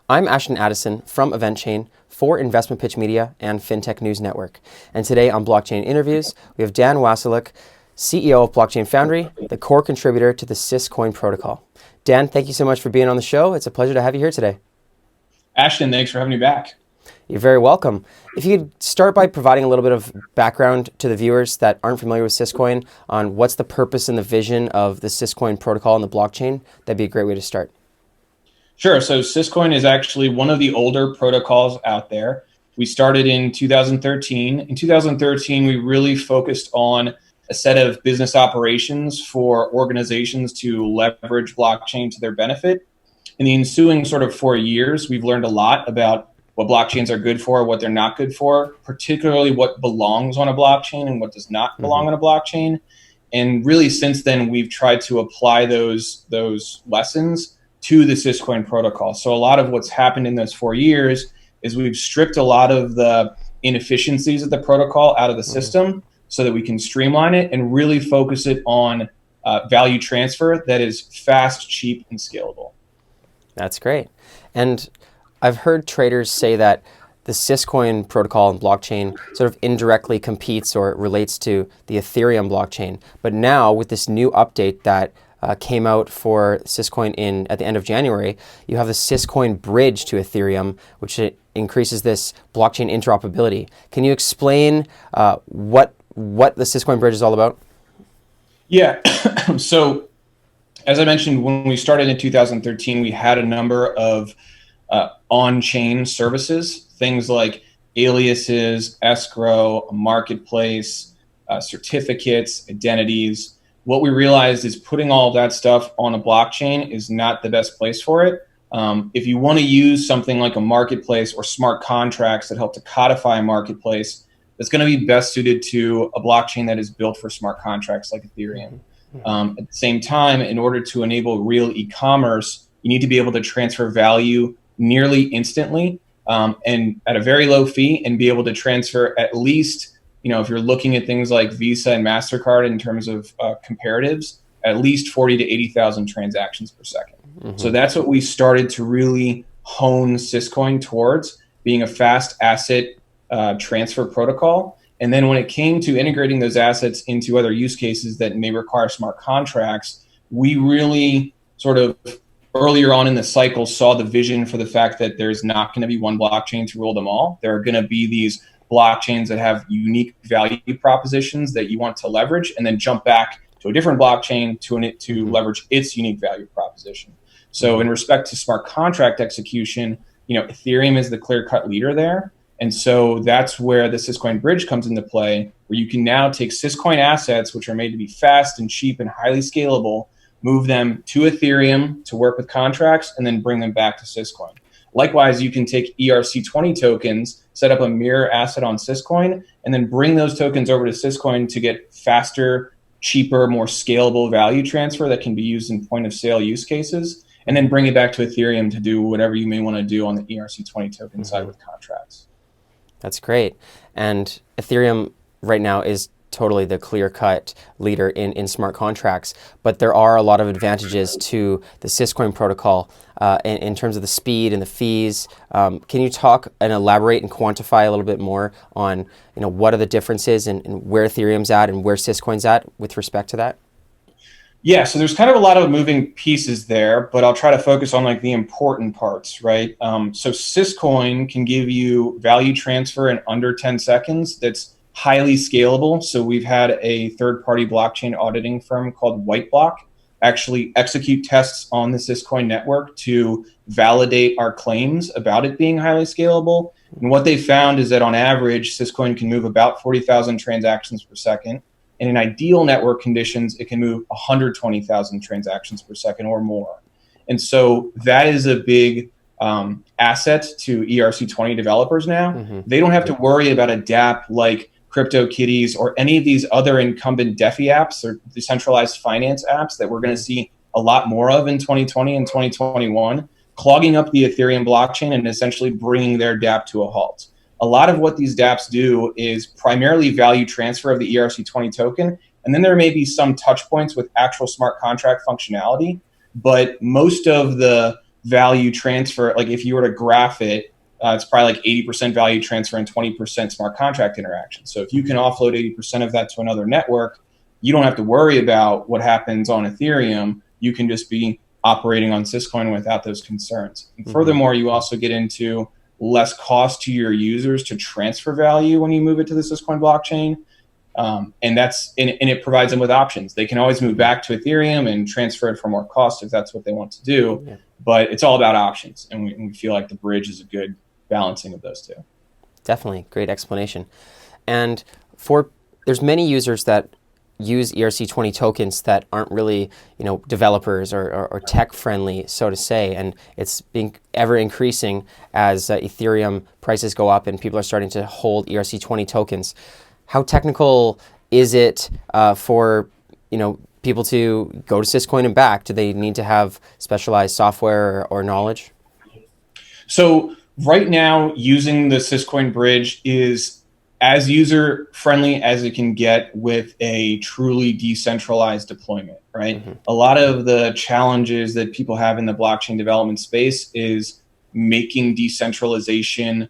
I'm Ashton Addison from EventChain for Investmentpitch Media and FinTech News Network. And today on Blockchain Interviews, we have Dan Wasyluk, CEO of Blockchain Foundry, the core contributor to the Syscoin protocol. Dan, thank you so much for being on the show. It's a pleasure to have you here today. Ashton, thanks for having me back. You're very welcome. If you could start by providing a little bit of background to the viewers that aren't familiar with Syscoin on what's the purpose and the vision of the Syscoin protocol and the blockchain, that'd be a great way to start. Sure. So Syscoin is actually one of the older protocols out there. We started in 2013. In 2013, we really focused on a set of business operations for organizations to leverage blockchain to their benefit. In the ensuing sort of 4 years, we've learned a lot about what blockchains are good for, what they're not good for, particularly what belongs on a blockchain and what does not belong on a blockchain. And really, since then, we've tried to apply those lessons to the Syscoin protocol. So a lot of what's happened in those 4 years is we've stripped a lot of the inefficiencies of the protocol out of the system so that we can streamline it and really focus it on value transfer that is fast, cheap, and scalable. That's great. And I've heard traders say that the Syscoin protocol and blockchain sort of indirectly competes or relates to the Ethereum blockchain. But now with this new update that came out for Syscoin at the end of January, you have the Syscoin Bridge to Ethereum, which increases this blockchain interoperability. Can you explain what the Syscoin Bridge is all about? Yeah. So as I mentioned, when we started in 2013, we had a number of on-chain services, things like aliases, escrow, a marketplace, certificates, identities. What we realized is putting all of that stuff on a blockchain is not the best place for it. If you want to use something like a marketplace or smart contracts that help to codify a marketplace, that's going to be best suited to a blockchain that is built for smart contracts like Ethereum. At the same time, in order to enable real e-commerce, you need to be able to transfer value nearly instantly and at a very low fee, and be able to transfer at least, if you're looking at things like Visa and MasterCard in terms of comparatives, at least 40 to 80,000 transactions per second. So that's what we started to really hone Syscoin towards, being a fast asset transfer protocol. And then when it came to integrating those assets into other use cases that may require smart contracts, we really sort of earlier on in the cycle saw the vision for the fact that there's not going to be one blockchain to rule them all. There are going to be these blockchains that have unique value propositions that you want to leverage, and then jump back to a different blockchain to leverage its unique value proposition. So in respect to smart contract execution, Ethereum is the clear-cut leader there. And so that's where the Syscoin Bridge comes into play, where you can now take Syscoin assets, which are made to be fast and cheap and highly scalable, move them to Ethereum to work with contracts, and then bring them back to Syscoin. Likewise, you can take ERC20 tokens, set up a mirror asset on Syscoin, and then bring those tokens over to Syscoin to get faster, cheaper, more scalable value transfer that can be used in point-of-sale use cases, and then bring it back to Ethereum to do whatever you may want to do on the ERC20 token side with contracts. That's great. And Ethereum right now is totally the clear-cut leader in smart contracts, but there are a lot of advantages to the Syscoin protocol in terms of the speed and the fees. Can you talk and elaborate and quantify a little bit more on what are the differences and where Ethereum's at and where Syscoin's at with respect to that? Yeah, so there's kind of a lot of moving pieces there, but I'll try to focus on the important parts, right? So Syscoin can give you value transfer in under 10 seconds. That's highly scalable. So we've had a third-party blockchain auditing firm called Whiteblock actually execute tests on the Syscoin network to validate our claims about it being highly scalable. And what they found is that on average, Syscoin can move about 40,000 transactions per second. And in ideal network conditions, it can move 120,000 transactions per second or more. And so that is a big asset to ERC20 developers now. They don't have to worry about a dApp like CryptoKitties or any of these other incumbent DeFi apps or decentralized finance apps that we're going to see a lot more of in 2020 and 2021, clogging up the Ethereum blockchain and essentially bringing their dApp to a halt. A lot of what these dApps do is primarily value transfer of the ERC20 token, and then there may be some touch points with actual smart contract functionality, but most of the value transfer. Like if you were to graph it, it's probably like 80% value transfer and 20% smart contract interaction. So if you can offload 80% of that to another network, you don't have to worry about what happens on Ethereum. You can just be operating on Syscoin without those concerns. And furthermore, you also get into less cost to your users to transfer value when you move it to the Syscoin blockchain. And it provides them with options. They can always move back to Ethereum and transfer it for more cost if that's what they want to do. Yeah. But it's all about options. And we feel like the bridge is a good balancing of those two. Definitely. Great explanation. And there's many users that use ERC20 tokens that aren't really, developers or tech friendly, so to say, and it's being ever increasing as Ethereum prices go up and people are starting to hold ERC20 tokens. How technical is it for people to go to Syscoin and back? Do they need to have specialized software or knowledge? So right now, using the Syscoin Bridge is as user-friendly as it can get with a truly decentralized deployment, right? A lot of the challenges that people have in the blockchain development space is making decentralization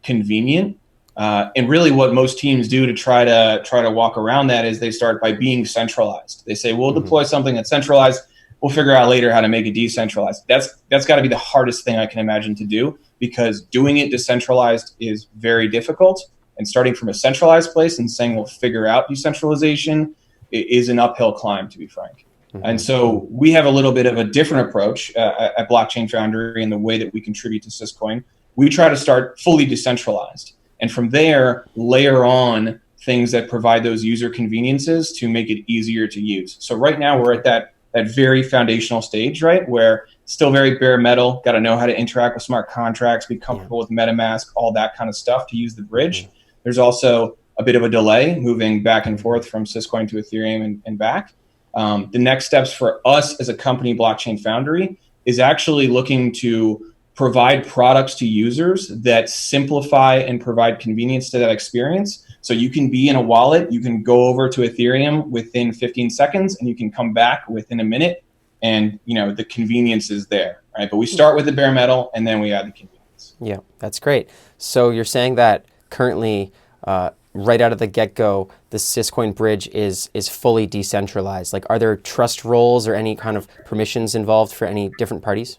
convenient. And really what most teams do to try to walk around that is they start by being centralized. They say, we'll deploy something that's centralized. We'll figure out later how to make it decentralized. That's got to be the hardest thing I can imagine to do, because doing it decentralized is very difficult. And starting from a centralized place and saying we'll figure out decentralization is an uphill climb, to be frank. And so we have a little bit of a different approach at Blockchain Foundry in the way that we contribute to Syscoin. We try to start fully decentralized. And from there, layer on things that provide those user conveniences to make it easier to use. So right now we're at that very foundational stage, right, where still very bare metal, got to know how to interact with smart contracts, be comfortable with MetaMask, all that kind of stuff to use the bridge. There's also a bit of a delay moving back and forth from Syscoin to Ethereum and back. The next steps for us as a company, Blockchain Foundry, is actually looking to provide products to users that simplify and provide convenience to that experience. So you can be in a wallet, you can go over to Ethereum within 15 seconds, and you can come back within a minute, and the convenience is there, right? But we start with the bare metal, and then we add the convenience. Yeah, that's great. So you're saying that currently, right out of the get-go, the Syscoin Bridge is fully decentralized. Like, are there trust roles or any kind of permissions involved for any different parties?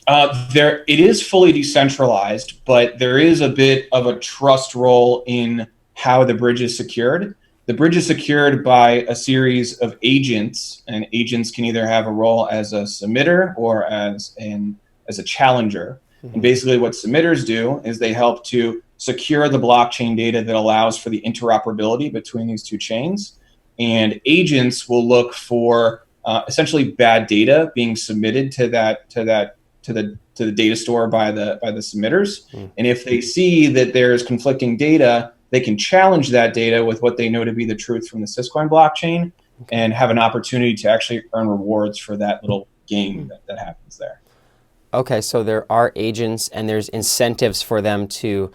It is fully decentralized, but there is a bit of a trust role in how the bridge is secured. The bridge is secured by a series of agents, and agents can either have a role as a submitter or as a challenger. And basically what submitters do is they help to secure the blockchain data that allows for the interoperability between these two chains. And agents will look for essentially bad data being submitted to the data store by the submitters. And if they see that there's conflicting data, they can challenge that data with what they know to be the truth from the Syscoin blockchain and have an opportunity to actually earn rewards for that little game that happens there. Okay, so there are agents and there's incentives for them to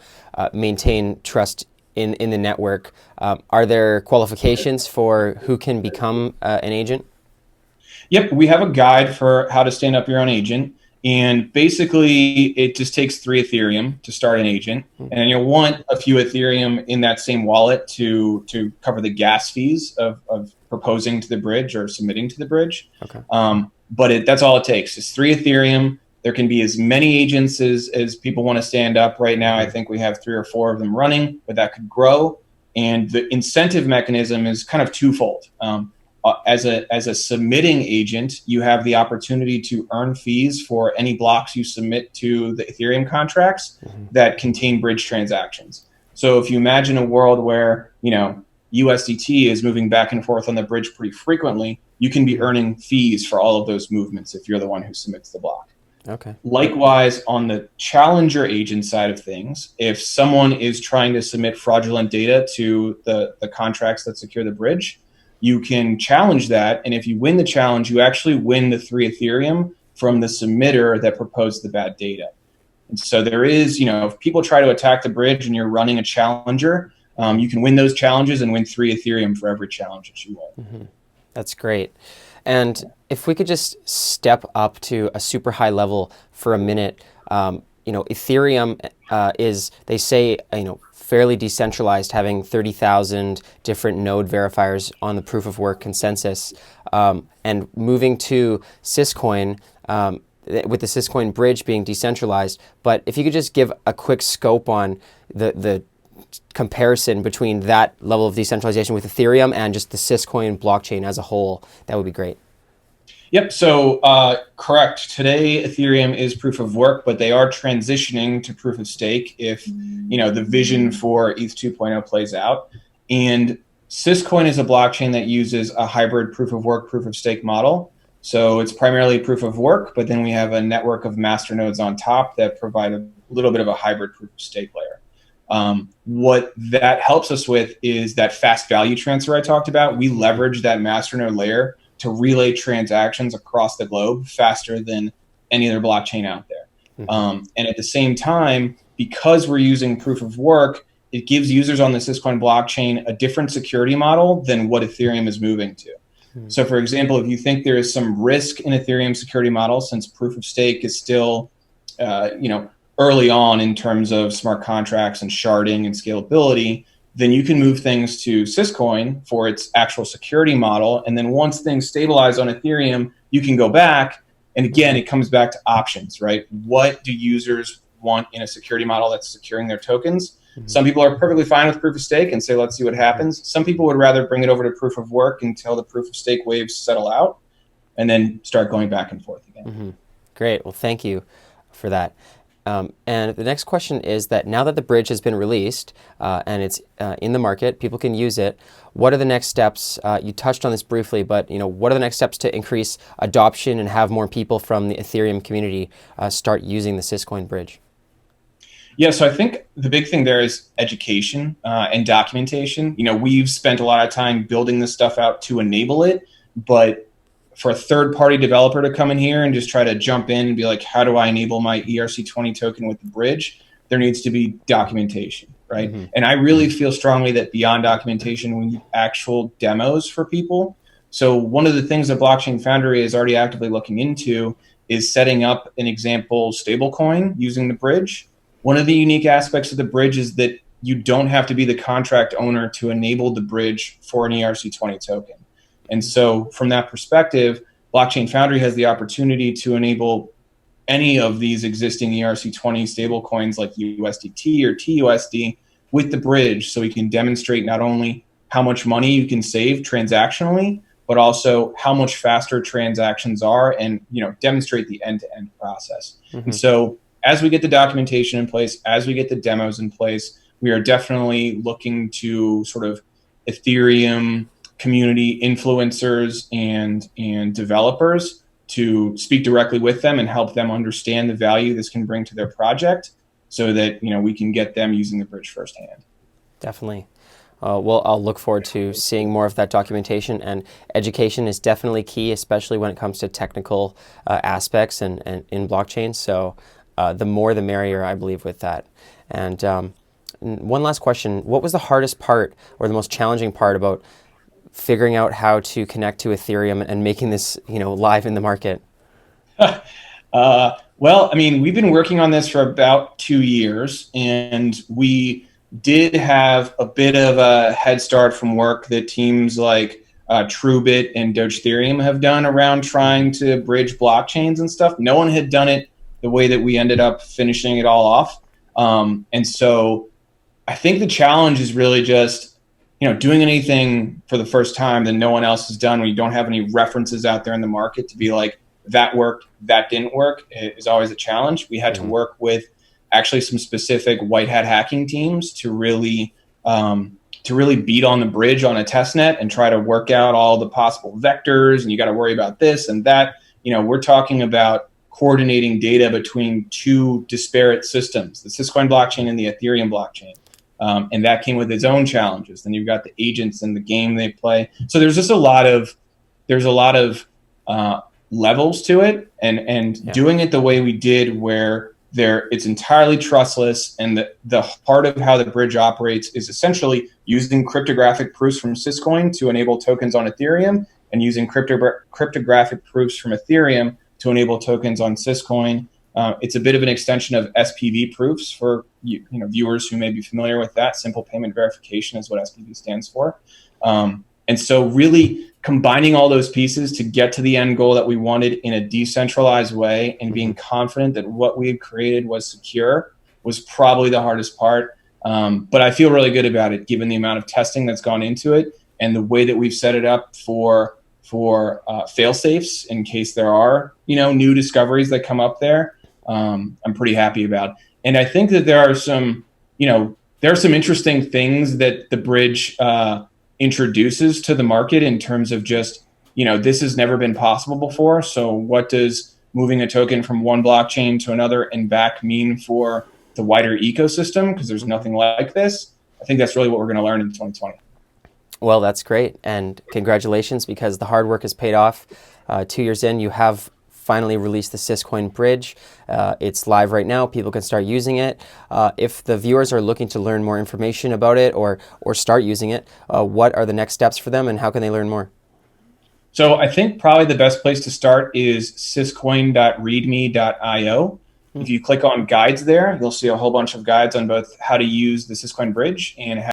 maintain trust in the network. Are there qualifications for who can become an agent? Yep, we have a guide for how to stand up your own agent. And basically, it just takes 3 Ethereum to start an agent. And you'll want a few Ethereum in that same wallet to cover the gas fees of proposing to the bridge or submitting to the bridge. Okay. But that's all it takes. It's 3 Ethereum. There can be as many agents as people want to stand up. Right now, I think we have 3 or 4 of them running, but that could grow. And the incentive mechanism is kind of twofold. As a submitting agent, you have the opportunity to earn fees for any blocks you submit to the Ethereum contracts that contain bridge transactions. So if you imagine a world where USDT is moving back and forth on the bridge pretty frequently, you can be earning fees for all of those movements if you're the one who submits the block. Okay. Likewise, on the challenger agent side of things, if someone is trying to submit fraudulent data to the contracts that secure the bridge, you can challenge that. And if you win the challenge, you actually win the 3 Ethereum from the submitter that proposed the bad data. And so there is, if people try to attack the bridge and you're running a challenger, you can win those challenges and win 3 Ethereum for every challenge that you win. That's great. And if we could just step up to a super high level for a minute, Ethereum is, they say, fairly decentralized, having 30,000 different node verifiers on the proof of work consensus, and moving to Syscoin, with the Syscoin Bridge being decentralized. But if you could just give a quick scope on the comparison between that level of decentralization with Ethereum and just the Syscoin blockchain as a whole, that would be great. Yep. So correct. Today, Ethereum is proof of work, but they are transitioning to proof of stake if the vision for ETH 2.0 plays out. And Syscoin is a blockchain that uses a hybrid proof of work, proof of stake model. So it's primarily proof of work, but then we have a network of master nodes on top that provide a little bit of a hybrid proof of stake layer. What that helps us with is that fast value transfer I talked about. We leverage that master node layer to relay transactions across the globe faster than any other blockchain out there. And at the same time, because we're using proof of work, it gives users on the Syscoin blockchain a different security model than what Ethereum is moving to. So for example, if you think there is some risk in Ethereum security model, since proof of stake is still, early on in terms of smart contracts and sharding and scalability, then you can move things to Syscoin for its actual security model. And then once things stabilize on Ethereum, you can go back. And again, it comes back to options, right? What do users want in a security model that's securing their tokens? Some people are perfectly fine with proof of stake and say, let's see what happens. Some people would rather bring it over to proof of work until the proof of stake waves settle out and then start going back and forth again. Great. Well, thank you for that. And the next question is that now that the bridge has been released and it's in the market, people can use it. What are the next steps? You touched on this briefly, but what are the next steps to increase adoption and have more people from the Ethereum community start using the Syscoin bridge? Yeah, so I think the big thing there is education and documentation. We've spent a lot of time building this stuff out to enable it, but for a third-party developer to come in here and just try to jump in and be like, how do I enable my ERC20 token with the bridge? There needs to be documentation, right? And I really feel strongly that beyond documentation, we need actual demos for people. So one of the things that Blockchain Foundry is already actively looking into is setting up an example stablecoin using the bridge. One of the unique aspects of the bridge is that you don't have to be the contract owner to enable the bridge for an ERC20 token. And so from that perspective, Blockchain Foundry has the opportunity to enable any of these existing ERC20 stablecoins like USDT or TUSD with the bridge, so we can demonstrate not only how much money you can save transactionally, but also how much faster transactions are and demonstrate the end-to-end process. And so as we get the documentation in place, as we get the demos in place, we are definitely looking to sort of Ethereum community influencers and developers to speak directly with them and help them understand the value this can bring to their project so that we can get them using the bridge firsthand. Definitely. Well, I'll look forward to seeing more of that documentation, and education is definitely key, especially when it comes to technical aspects and in blockchain. So the more the merrier, I believe, with that. And one last question. What was the hardest part or the most challenging part about figuring out how to connect to Ethereum and making this, live in the market? Well, we've been working on this for about 2 years, and we did have a bit of a head start from work that teams like TrueBit and Doge Ethereum have done around trying to bridge blockchains and stuff. No one had done it the way that we ended up finishing it all off. And so I think the challenge is really just doing anything for the first time that no one else has done when you don't have any references out there in the market to be like, that worked, that didn't work, is always a challenge. We had to work with actually some specific white hat hacking teams to really beat on the bridge on a test net and try to work out all the possible vectors. And you got to worry about this and that. We're talking about coordinating data between two disparate systems, the Syscoin blockchain and the Ethereum blockchain. And that came with its own challenges. Then you've got the agents and the game they play. So there's just a lot of levels to it, and doing it the way we did, where it's entirely trustless, and the part of how the bridge operates is essentially using cryptographic proofs from Syscoin to enable tokens on Ethereum, and using cryptographic proofs from Ethereum to enable tokens on Syscoin. It's a bit of an extension of SPV proofs for viewers who may be familiar with that. Simple payment verification is what SPV stands for. And so really combining all those pieces to get to the end goal that we wanted in a decentralized way and being confident that what we had created was secure was probably the hardest part. But I feel really good about it given the amount of testing that's gone into it and the way that we've set it up for fail safes in case there are new discoveries that come up there. I'm pretty happy about. And I think that there are some interesting things that the bridge introduces to the market in terms of just, this has never been possible before. So what does moving a token from one blockchain to another and back mean for the wider ecosystem? Because there's nothing like this. I think that's really what we're going to learn in 2020. Well, that's great. And congratulations, because the hard work has paid off. 2 years in, you have finally released the Syscoin Bridge. It's live right now. People can start using it. If the viewers are looking to learn more information about it or start using it, what are the next steps for them and how can they learn more? So I think probably the best place to start is syscoin.readme.io. If you click on guides there, you'll see a whole bunch of guides on both how to use the Syscoin Bridge and